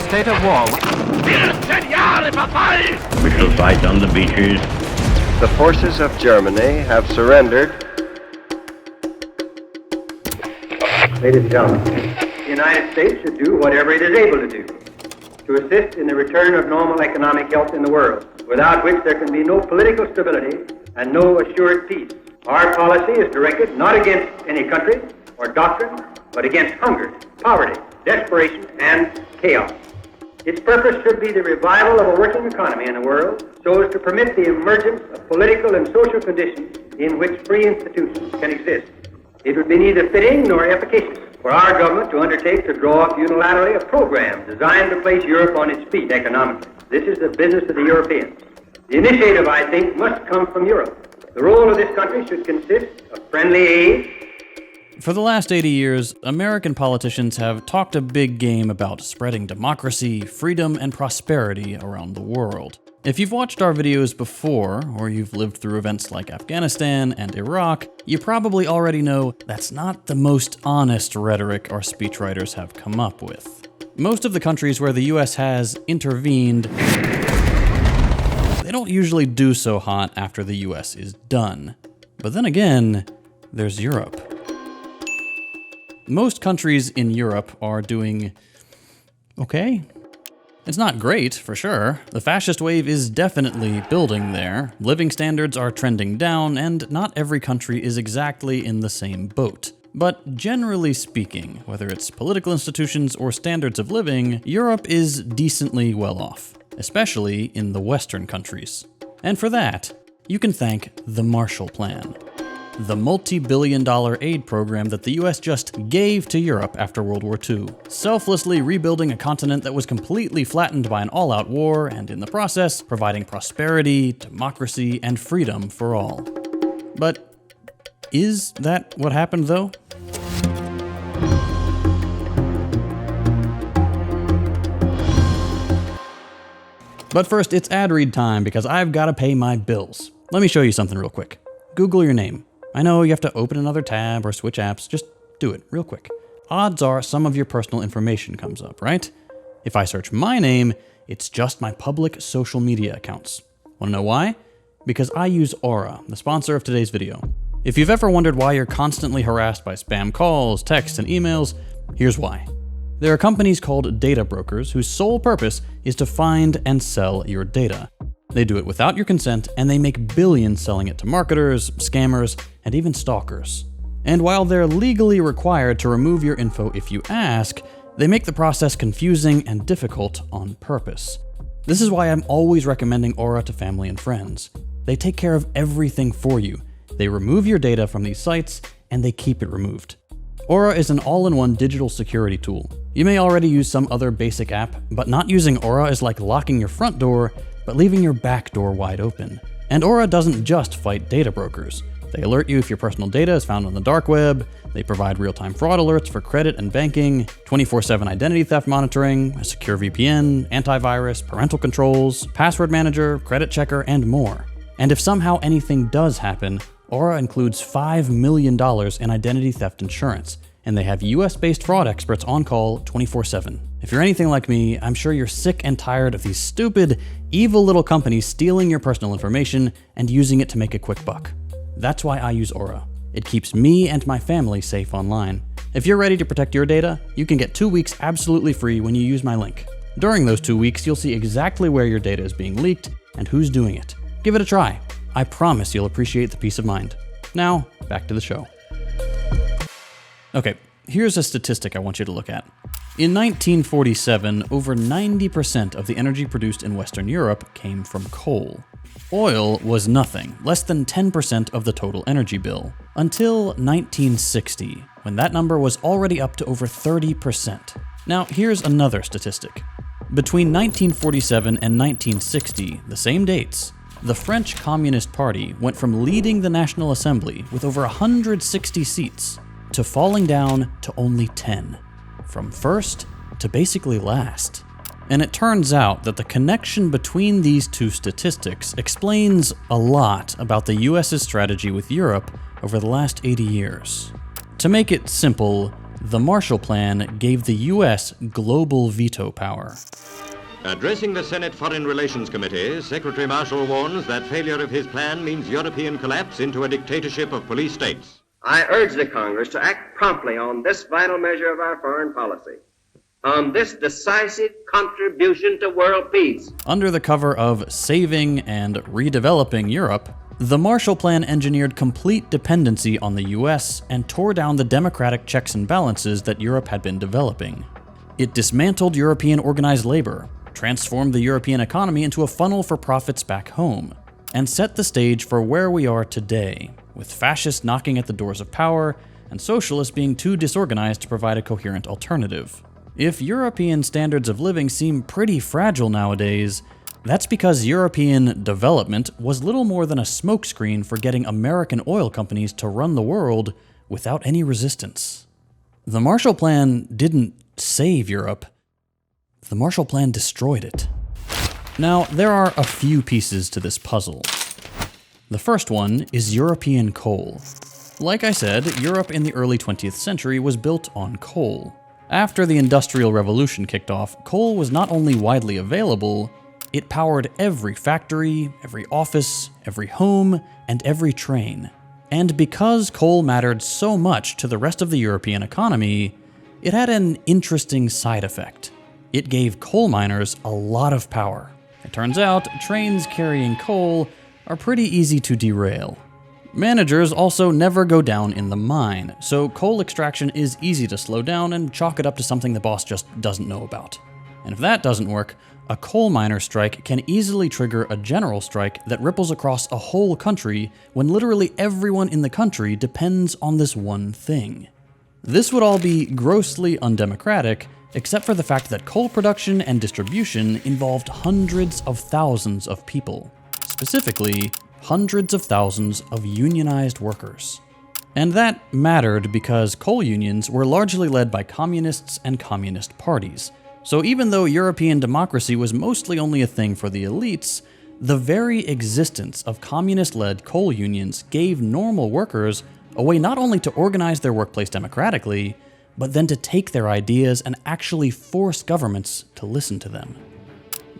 state of war. 14 Jahre Verfall! We shall fight on the beaches. The forces of Germany have surrendered. Ladies and gentlemen, the United States should do whatever it is able to do to assist in the return of normal economic health in the world, without which there can be no political stability and no assured peace. Our policy is directed not against any country or doctrine, but against hunger, poverty, desperation, and chaos. Its purpose should be the revival of a working economy in the world so as to permit the emergence of political and social conditions in which free institutions can exist. It would be neither fitting nor efficacious for our government to undertake to draw up unilaterally a program designed to place Europe on its feet economically. This is the business of the Europeans. The initiative, I think, must come from Europe. The role of this country should consist of friendly aid. For the last 80 years, American politicians have talked a big game about spreading democracy, freedom, and prosperity around the world. If you've watched our videos before, or you've lived through events like Afghanistan and Iraq, you probably already know that's not the most honest rhetoric our speechwriters have come up with. Most of the countries where the US has intervened, they don't usually do so hot after the US is done. But then again, there's Europe. Most countries in Europe are doing okay. It's not great, for sure. The fascist wave is definitely building there. Living standards are trending down, and not every country is exactly in the same boat. But generally speaking, whether it's political institutions or standards of living, Europe is decently well off, especially in the Western countries. And for that, you can thank the Marshall Plan, the multi-billion-dollar aid program that the US just gave to Europe after World War II, selflessly rebuilding a continent that was completely flattened by an all-out war, and in the process, providing prosperity, democracy, and freedom for all. But is that what happened, though? But first, it's ad read time, because I've got to pay my bills. Let me show you something real quick. Google your name. I know you have to open another tab or switch apps, just do it real quick. Odds are some of your personal information comes up, right? If I search my name, it's just my public social media accounts. Wanna know why? Because I use Aura, the sponsor of today's video. If you've ever wondered why you're constantly harassed by spam calls, texts, and emails, here's why. There are companies called data brokers whose sole purpose is to find and sell your data. They do it without your consent, and they make billions selling it to marketers, scammers, and even stalkers. And while they're legally required to remove your info if you ask, they make the process confusing and difficult on purpose. This is why I'm always recommending Aura to family and friends. They take care of everything for you. They remove your data from these sites, and they keep it removed. Aura is an all-in-one digital security tool. You may already use some other basic app, but not using Aura is like locking your front door, but leaving your back door wide open. And Aura doesn't just fight data brokers. They alert you if your personal data is found on the dark web, they provide real-time fraud alerts for credit and banking, 24/7 identity theft monitoring, a secure VPN, antivirus, parental controls, password manager, credit checker, and more. And if somehow anything does happen, Aura includes $5 million in identity theft insurance, and they have US-based fraud experts on call 24/7. If you're anything like me, I'm sure you're sick and tired of these stupid, evil little companies stealing your personal information and using it to make a quick buck. That's why I use Aura. It keeps me and my family safe online. If you're ready to protect your data, you can get 2 weeks absolutely free when you use my link. During those 2 weeks, you'll see exactly where your data is being leaked and who's doing it. Give it a try. I promise you'll appreciate the peace of mind. Now, back to the show. Okay, here's a statistic I want you to look at. In 1947, over 90% of the energy produced in Western Europe came from coal. Oil was nothing, less than 10% of the total energy bill, until 1960, when that number was already up to over 30%. Now, here's another statistic. Between 1947 and 1960, the same dates, the French Communist Party went from leading the National Assembly with over 160 seats to falling down to only 10. From first to basically last. And it turns out that the connection between these two statistics explains a lot about the US's strategy with Europe over the last 80 years. To make it simple, The Marshall Plan gave the US global veto power. Addressing the Senate Foreign Relations Committee, Secretary Marshall warns that failure of his plan means European collapse into a dictatorship of police states. I urge the Congress to act promptly on this vital measure of our foreign policy, on this decisive contribution to world peace. Under the cover of saving and redeveloping Europe, the Marshall Plan engineered complete dependency on the US and tore down the democratic checks and balances that Europe had been developing. It dismantled European organized labor, transformed the European economy into a funnel for profits back home, and set the stage for where we are today, with fascists knocking at the doors of power and socialists being too disorganized to provide a coherent alternative. If European standards of living seem pretty fragile nowadays, that's because European development was little more than a smokescreen for getting American oil companies to run the world without any resistance. The Marshall Plan didn't save Europe. The Marshall Plan destroyed it. Now, there are a few pieces to this puzzle. The first one is European coal. Like I said, Europe in the early 20th century was built on coal. After the Industrial Revolution kicked off, coal was not only widely available, it powered every factory, every office, every home, and every train. And because coal mattered so much to the rest of the European economy, it had an interesting side effect. It gave coal miners a lot of power. It turns out trains carrying coal are pretty easy to derail. Managers also never go down in the mine, so coal extraction is easy to slow down and chalk it up to something the boss just doesn't know about. And if that doesn't work, a coal miner strike can easily trigger a general strike that ripples across a whole country when literally everyone in the country depends on this one thing. This would all be grossly undemocratic, except for the fact that coal production and distribution involved hundreds of thousands of people. Specifically, hundreds of thousands of unionized workers. And that mattered because coal unions were largely led by communists and communist parties. So even though European democracy was mostly only a thing for the elites, the very existence of communist-led coal unions gave normal workers a way not only to organize their workplace democratically, but then to take their ideas and actually force governments to listen to them.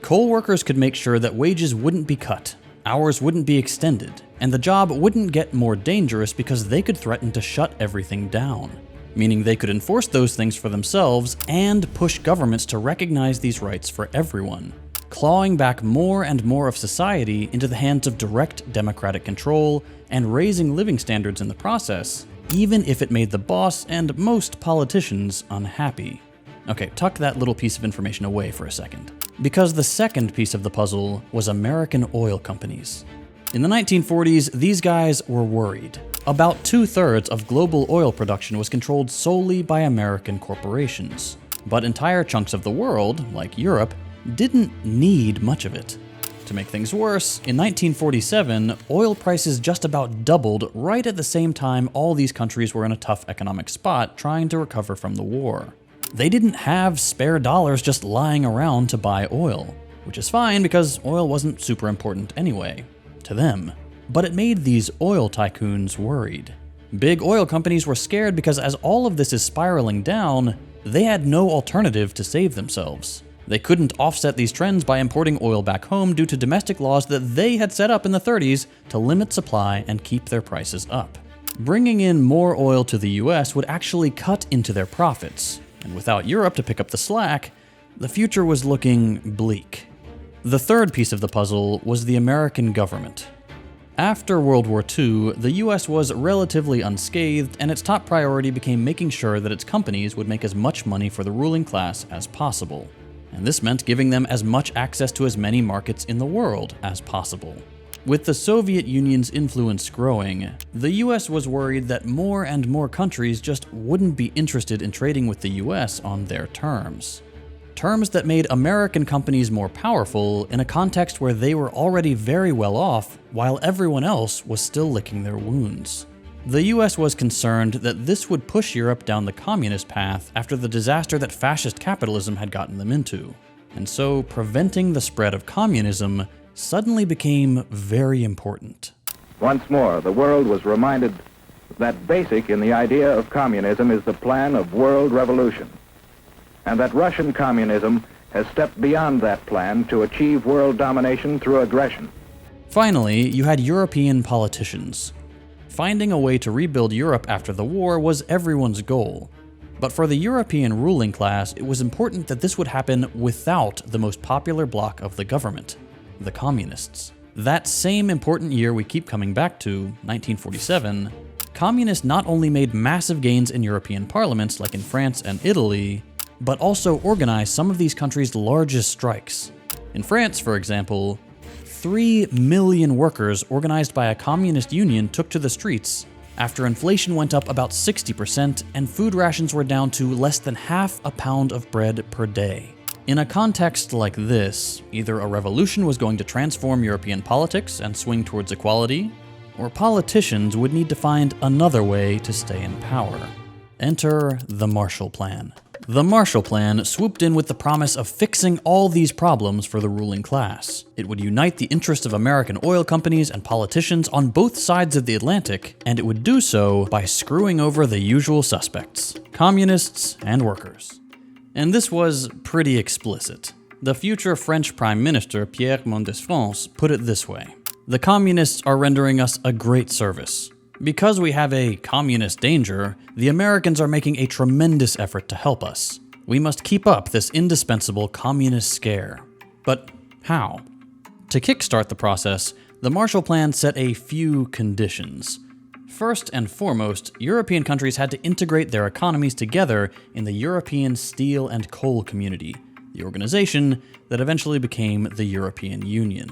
Coal workers could make sure that wages wouldn't be cut, hours wouldn't be extended, and the job wouldn't get more dangerous because they could threaten to shut everything down. Meaning they could enforce those things for themselves and push governments to recognize these rights for everyone, clawing back more and more of society into the hands of direct democratic control and raising living standards in the process, even if it made the boss and most politicians unhappy. Okay, tuck that little piece of information away for a second. Because the second piece of the puzzle was American oil companies. In the 1940s, these guys were worried. About 2/3 of global oil production was controlled solely by American corporations. But entire chunks of the world, like Europe, didn't need much of it. To make things worse, in 1947, oil prices just about doubled right at the same time all these countries were in a tough economic spot trying to recover from the war. They didn't have spare dollars just lying around to buy oil, which is fine because oil wasn't super important anyway, to them. But it made these oil tycoons worried. Big oil companies were scared because as all of this is spiraling down, they had no alternative to save themselves. They couldn't offset these trends by importing oil back home due to domestic laws that they had set up in the 30s to limit supply and keep their prices up. Bringing in more oil to the US would actually cut into their profits, and without Europe to pick up the slack, the future was looking bleak. The third piece of the puzzle was the American government. After World War II, the US was relatively unscathed, and its top priority became making sure that its companies would make as much money for the ruling class as possible. And this meant giving them as much access to as many markets in the world as possible. With the Soviet Union's influence growing, the US was worried that more and more countries just wouldn't be interested in trading with the US on their terms. Terms that made American companies more powerful in a context where they were already very well off while everyone else was still licking their wounds. The US was concerned that this would push Europe down the communist path after the disaster that fascist capitalism had gotten them into. And so preventing the spread of communism suddenly became very important. Once more, the world was reminded that basic in the idea of communism is the plan of world revolution, and that Russian communism has stepped beyond that plan to achieve world domination through aggression. Finally, you had European politicians. Finding a way to rebuild Europe after the war was everyone's goal. But for the European ruling class, it was important that this would happen without the most popular bloc of the government, the communists. That same important year we keep coming back to, 1947, communists not only made massive gains in European parliaments like in France and Italy, but also organized some of these countries' largest strikes. In France, for example, 3 million workers organized by a communist union took to the streets after inflation went up about 60% and food rations were down to less than half a pound of bread per day. In a context like this, either a revolution was going to transform European politics and swing towards equality, or politicians would need to find another way to stay in power. Enter the Marshall Plan. The Marshall Plan swooped in with the promise of fixing all these problems for the ruling class. It would unite the interests of American oil companies and politicians on both sides of the Atlantic, and it would do so by screwing over the usual suspects, communists and workers. And this was pretty explicit. The future French Prime Minister Pierre Mendès-France put it this way: "The communists are rendering us a great service. Because we have a communist danger, the Americans are making a tremendous effort to help us. We must keep up this indispensable communist scare." But how? To kickstart the process, the Marshall Plan set a few conditions. First and foremost, European countries had to integrate their economies together in the European Steel and Coal Community, the organization that eventually became the European Union.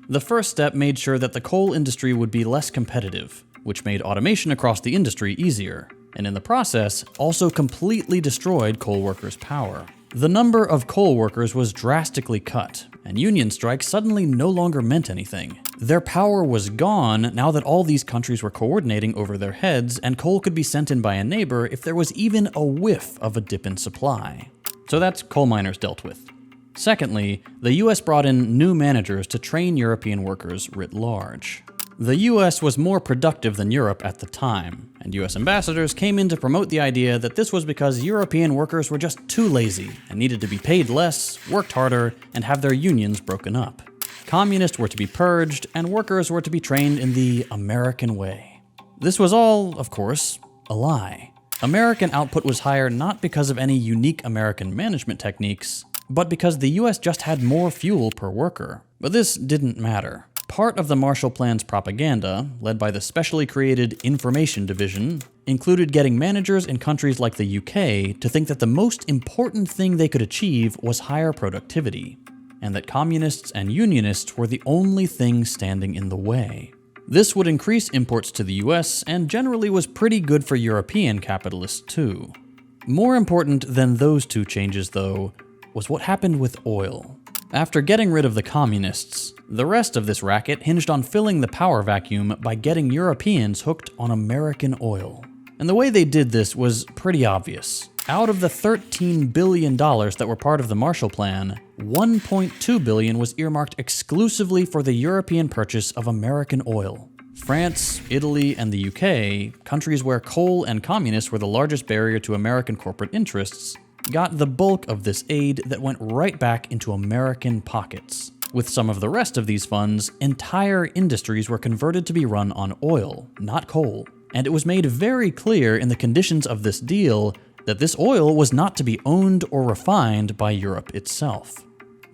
The first step made sure that the coal industry would be less competitive, which made automation across the industry easier, and in the process, also completely destroyed coal workers' power. The number of coal workers was drastically cut, and union strikes suddenly no longer meant anything. Their power was gone now that all these countries were coordinating over their heads, and coal could be sent in by a neighbor if there was even a whiff of a dip in supply. So that's coal miners dealt with. Secondly, the US brought in new managers to train European workers writ large. The US was more productive than Europe at the time, and US ambassadors came in to promote the idea that this was because European workers were just too lazy and needed to be paid less, worked harder, and have their unions broken up. Communists were to be purged, and workers were to be trained in the American way. This was all, of course, a lie. American output was higher not because of any unique American management techniques, but because the US just had more fuel per worker. But this didn't matter. Part of the Marshall Plan's propaganda, led by the specially created Information Division, included getting managers in countries like the UK to think that the most important thing they could achieve was higher productivity, and that communists and unionists were the only things standing in the way. This would increase imports to the US and generally was pretty good for European capitalists too. More important than those two changes, though, was what happened with oil. After getting rid of the communists, the rest of this racket hinged on filling the power vacuum by getting Europeans hooked on American oil. And the way they did this was pretty obvious. Out of the $13 billion that were part of the Marshall Plan, $1.2 billion was earmarked exclusively for the European purchase of American oil. France, Italy, and the UK, countries where coal and communists were the largest barrier to American corporate interests, got the bulk of this aid that went right back into American pockets. With some of the rest of these funds, entire industries were converted to be run on oil, not coal. And it was made very clear in the conditions of this deal that this oil was not to be owned or refined by Europe itself.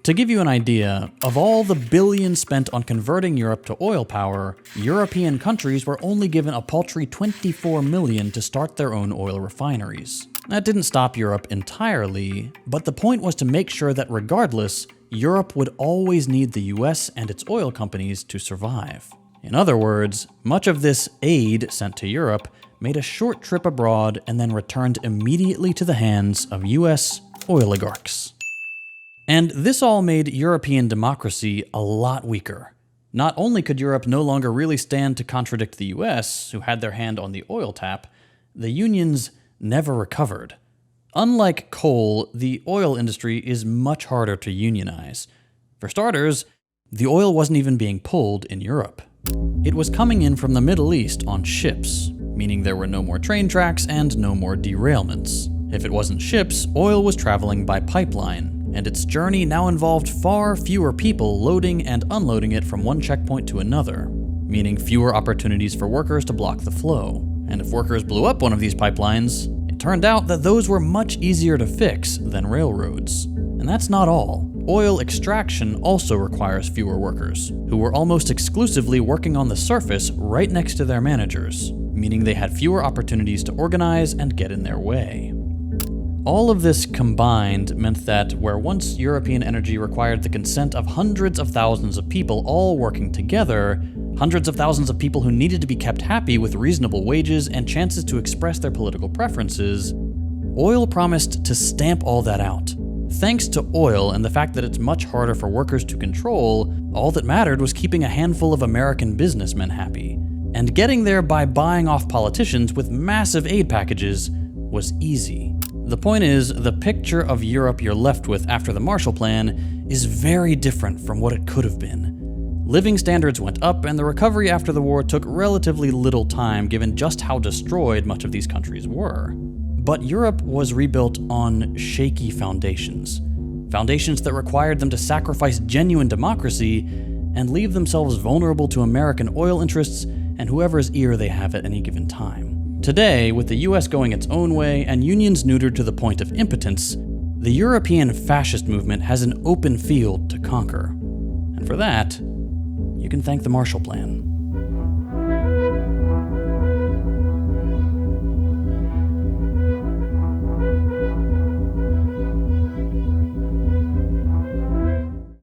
To give you an idea, of all the billions spent on converting Europe to oil power, European countries were only given a paltry $24 million to start their own oil refineries. That didn't stop Europe entirely, but the point was to make sure that regardless, Europe would always need the US and its oil companies to survive. In other words, much of this aid sent to Europe made a short trip abroad and then returned immediately to the hands of US oligarchs. And this all made European democracy a lot weaker. Not only could Europe no longer really stand to contradict the US, who had their hand on the oil tap, the unions never recovered. Unlike coal, the oil industry is much harder to unionize. For starters, the oil wasn't even being pulled in Europe. It was coming in from the Middle East on ships, meaning there were no more train tracks and no more derailments. If it wasn't ships, oil was traveling by pipeline, and its journey now involved far fewer people loading and unloading it from one checkpoint to another, meaning fewer opportunities for workers to block the flow. And if workers blew up one of these pipelines, it turned out that those were much easier to fix than railroads. And that's not all. Oil extraction also requires fewer workers, who were almost exclusively working on the surface right next to their managers, meaning they had fewer opportunities to organize and get in their way. All of this combined meant that where once European energy required the consent of hundreds of thousands of people all working together, hundreds of thousands of people who needed to be kept happy with reasonable wages and chances to express their political preferences, oil promised to stamp all that out. Thanks to oil and the fact that it's much harder for workers to control, all that mattered was keeping a handful of American businessmen happy. And getting there by buying off politicians with massive aid packages was easy. The point is, the picture of Europe you're left with after the Marshall Plan is very different from what it could have been. Living standards went up, and the recovery after the war took relatively little time given just how destroyed much of these countries were. But Europe was rebuilt on shaky foundations. Foundations that required them to sacrifice genuine democracy and leave themselves vulnerable to American oil interests and whoever's ear they have at any given time. Today, with the US going its own way and unions neutered to the point of impotence, the European fascist movement has an open field to conquer. And for that, you can thank the Marshall Plan.